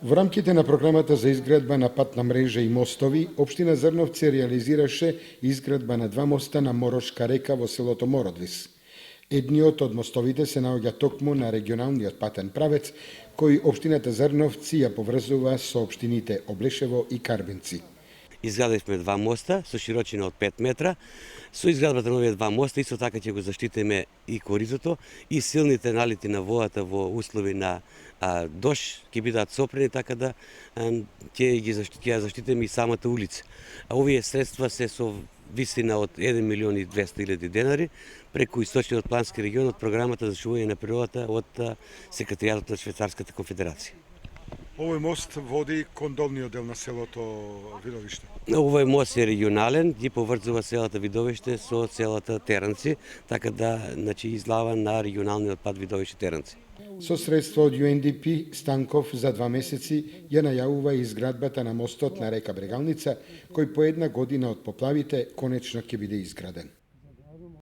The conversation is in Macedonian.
Во рамките на програмата за изградба на патна мрежа и мостови, Општина Зрновци реализираше изградба на два моста на Морошка река во селото Мородвис. Едниот од мостовите се наоѓа токму на регионалниот патен правец, кој Општината Зрновци ја поврзува со општините Облешево и Карбинци. Изградивме два моста со широчина од 5 метра. Со изградбата на овие два моста исто така ќе го заштитиме и коризото и силните налити на водата во услови на дожд ќе бидат сопрени, така да ќе заштитиме и самата улица. Овие средства се со висина од 1 милион и 200 илјади денари преку Источниот плански регион од програмата за чување на природата од Секретаријатот на Швајцарската конфедерација. Овој мост води кон долниот дел на селото Видовиште. Овој мост е регионален, ги поврзува селата Видовиште со селата Теранци, така да излава на регионалниот пат Видовиште Теранци. Со средства од UNDP, Станков за 2 месеци ја најавува изградбата на мостот на река Брегалница, кој по една година од поплавите конечно ќе биде изграден.